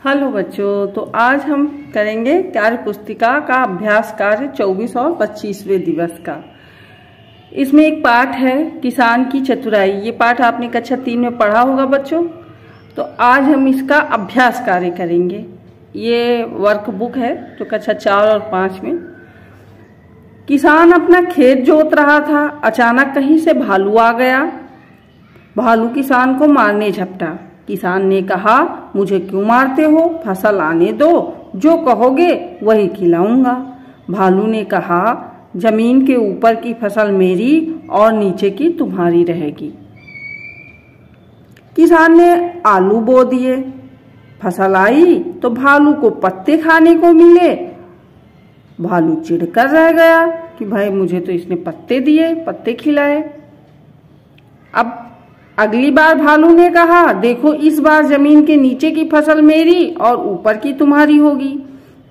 Hello बच्चों, तो आज हम करेंगे कार्य पुस्तिका का अभ्यास कार्य 24 और 25वें दिवस का। इसमें एक पाठ है किसान की चतुराई। ये पाठ आपने कक्षा 3 में पढ़ा होगा बच्चों। तो आज हम इसका अभ्यास कार्य करेंगे। ये वर्कबुक है जो कक्षा 4 और 5 में। किसान अपना खेत जोत रहा था, अचानक कहीं से भालू आ गया। भालू किसान को मारने झपटा। किसान ने कहा, मुझे क्यों मारते हो, फसल आने दो, जो कहोगे वही खिलाऊंगा। भालू ने कहा, जमीन के ऊपर की फसल मेरी और नीचे की तुम्हारी रहेगी। किसान ने आलू बो दिए। फसल आई तो भालू को पत्ते खाने को मिले। भालू चिढ़कर रह गया कि भाई मुझे तो इसने पत्ते दिए, पत्ते खिलाए। अब अगली बार भालू ने कहा, देखो इस बार जमीन के नीचे की फसल मेरी और ऊपर की तुम्हारी होगी।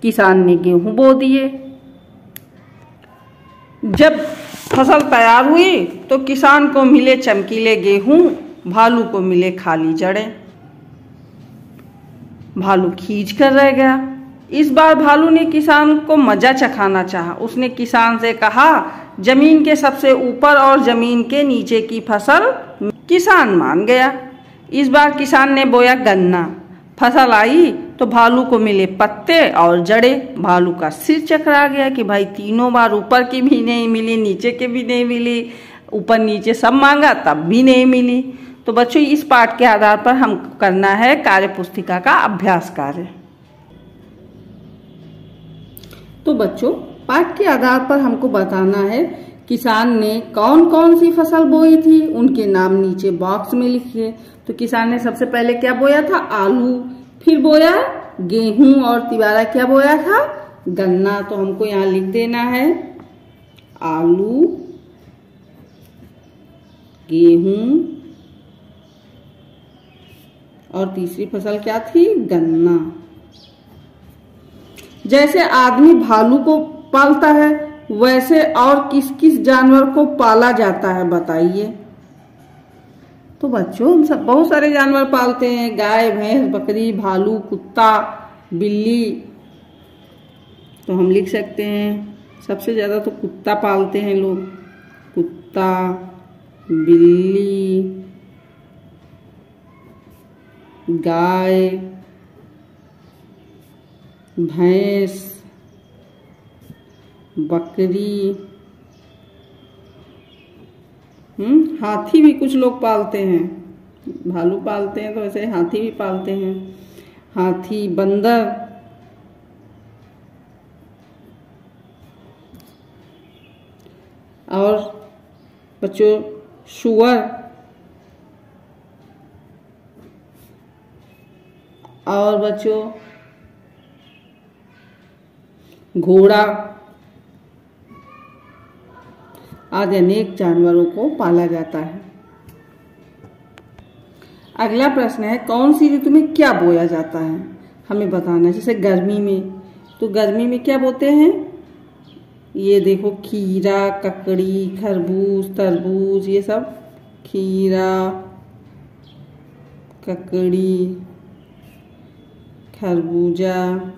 किसान ने गेहूं बो दिए। जब फसल तैयार हुई तो किसान को मिले चमकीले गेहूं, भालू को मिले खाली जड़ें। भालू खींच कर रह गया। इस बार भालू ने किसान को मजा चखाना चाहा। उसने किसान से कहा, जमीन के सबसे ऊपर और जमीन के नीचे की फसल। किसान मान गया। इस बार किसान ने बोया गन्ना। फसल आई तो भालू को मिले पत्ते और जड़ें। भालू का सिर चकरा गया कि भाई तीनों बार ऊपर की भी नहीं मिली, नीचे के भी नहीं मिली, ऊपर नीचे सब मांगा तब भी नहीं मिली। तो बच्चों इस पाठ के आधार पर हमको करना है कार्य पुस्तिका का अभ्यास कार्य। तो बच्चों पाठ के आधार पर हमको बताना है किसान ने कौन कौन सी फसल बोई थी, उनके नाम नीचे बॉक्स में लिखिए। तो किसान ने सबसे पहले क्या बोया था, आलू। फिर बोया गेहूं और तिबारा क्या बोया था, गन्ना। तो हमको यहाँ लिख देना है आलू, गेहूं और तीसरी फसल क्या थी, गन्ना। जैसे आदमी भालू को पालता है वैसे और किस किस जानवर को पाला जाता है बताइए। तो बच्चों हम सब बहुत सारे जानवर पालते हैं, गाय, भैंस, बकरी, भालू, कुत्ता, बिल्ली। तो हम लिख सकते हैं सबसे ज्यादा तो कुत्ता पालते हैं लोग। कुत्ता, बिल्ली, गाय, भैंस, बकरी, हाथी भी कुछ लोग पालते हैं। भालू पालते हैं तो ऐसे हाथी भी पालते हैं। हाथी, बंदर, और बच्चों सुअर, और बच्चों घोड़ा आदि अनेक जानवरों को पाला जाता है। अगला प्रश्न है, कौन सी ऋतु में क्या बोया जाता है, हमें बताना है। जैसे गर्मी में, तो गर्मी में क्या बोते हैं, ये देखो खीरा, ककड़ी, खरबूज, तरबूज, ये सब खीरा, ककड़ी, खरबूजा।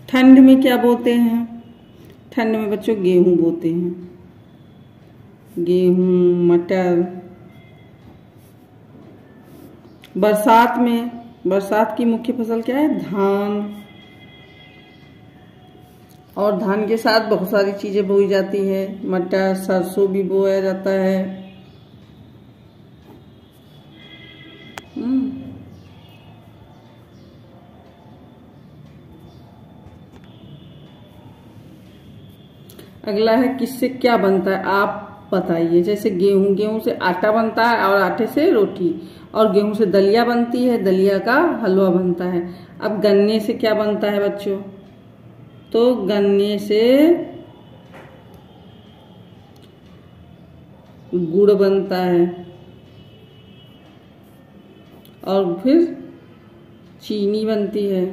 ठंड में क्या बोते हैं, ठंड में बच्चों गेहूं बोते हैं। गेहूं, मटर। बरसात में, बरसात की मुख्य फसल क्या है, धान। और धान के साथ बहुत सारी चीजें बोई जाती है, मटर, सरसों भी बोया जाता है। अगला है किससे क्या बनता है, आप बताइए। जैसे गेहूं, गेहूं से आटा बनता है और आटे से रोटी, और गेहूं से दलिया बनती है, दलिया का हलवा बनता है। अब गन्ने से क्या बनता है बच्चों, तो गन्ने से गुड़ बनता है, और फिर चीनी बनती है।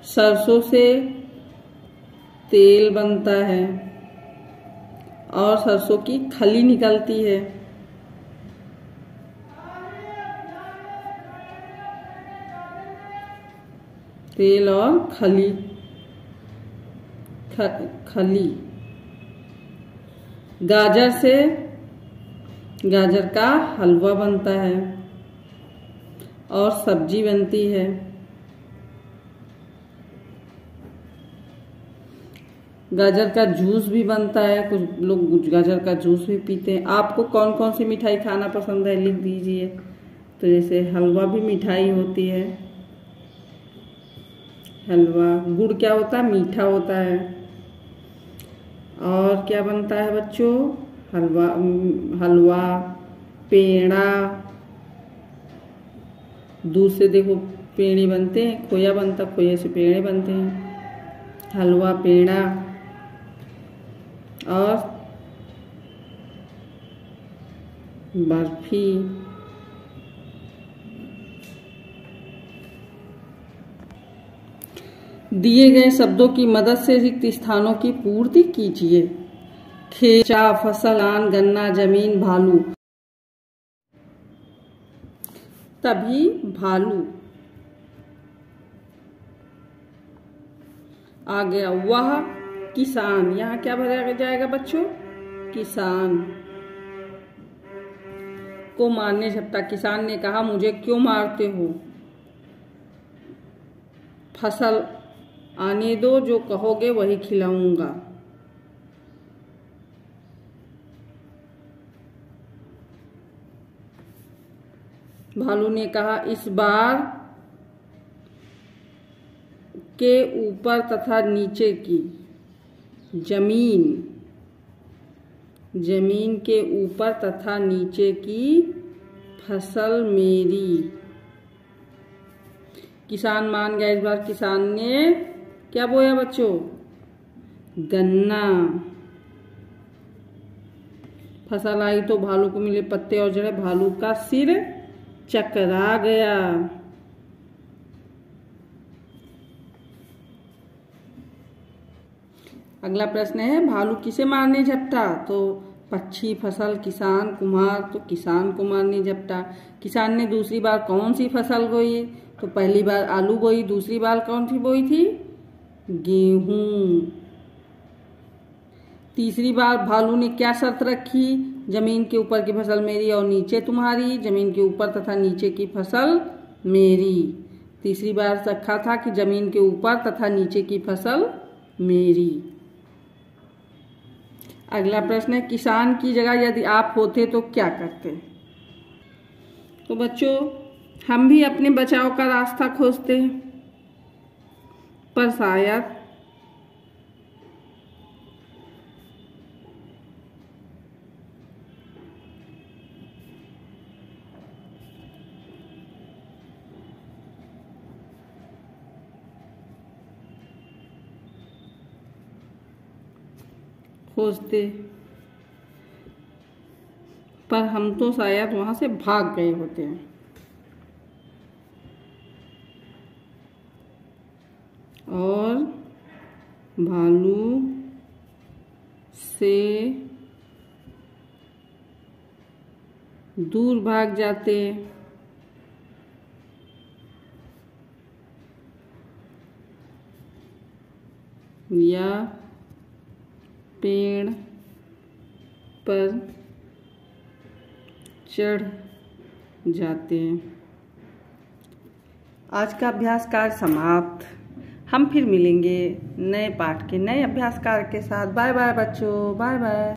सरसों से तेल बनता है और सरसों की खली निकलती है। तेल और खली खली। गाजर से गाजर का हलवा बनता है और सब्जी बनती है। गाजर का जूस भी बनता है, कुछ लोग गाजर का जूस भी पीते हैं। आपको कौन कौन सी मिठाई खाना पसंद है लिख दीजिए। तो जैसे हलवा भी मिठाई होती है। हलवा गुड़ क्या होता है, मीठा होता है। और क्या बनता है बच्चों, हलवा पेड़ा, दूध से देखो पेड़े बनते हैं, खोया बनता, खोए से पेड़े बनते हैं। हलवा पेड़ा और बर्फी। दिए गए शब्दों की मदद से रिक्त स्थानों की पूर्ति कीजिए। खेचा, फसल, आन, गन्ना, जमीन, भालू। तभी भालू आ गया। वह किसान, यहाँ क्या भरा जाएगा बच्चों, किसान को मारने झपटा। किसान ने कहा मुझे क्यों मारते हो। फसल आने दो, जो कहोगे वही खिलाऊंगा। भालू ने कहा इस बार के ऊपर तथा नीचे की जमीन के ऊपर तथा नीचे की फसल मेरी। किसान मान गया। इस बार किसान ने क्या बोया बच्चों, गन्ना। फसल आई तो भालू को मिले पत्ते और जड़े, भालू का सिर चकरा गया। अगला प्रश्न है भालू किसे मारने झपटा। तो पक्षी, फसल, किसान, कुम्हार। तो किसान को मारने झपटा। किसान ने दूसरी बार कौन सी फसल बोई। तो पहली बार आलू बोई, दूसरी बार कौन सी बोई थी, गेहूं। तीसरी बार भालू ने क्या शर्त रखी, जमीन के ऊपर की फसल मेरी और नीचे तुम्हारी। जमीन के ऊपर तथा नीचे की फसल मेरी। तीसरी बार रखा था कि जमीन के ऊपर तथा नीचे की फसल मेरी। अगला प्रश्न है किसान की जगह यदि आप होते तो क्या करते। तो बच्चों हम भी अपने बचाव का रास्ता खोजते हैं, पर शायद खोजते, पर हम तो शायद वहां से भाग गए होते हैं। और भालू से दूर भाग जाते, या पेड़ पर चढ़ जाते हैं। आज का अभ्यास कार्य समाप्त। हम फिर मिलेंगे नए पाठ के नए अभ्यास कार्य के साथ। बाय बाय बच्चों, बाय बाय।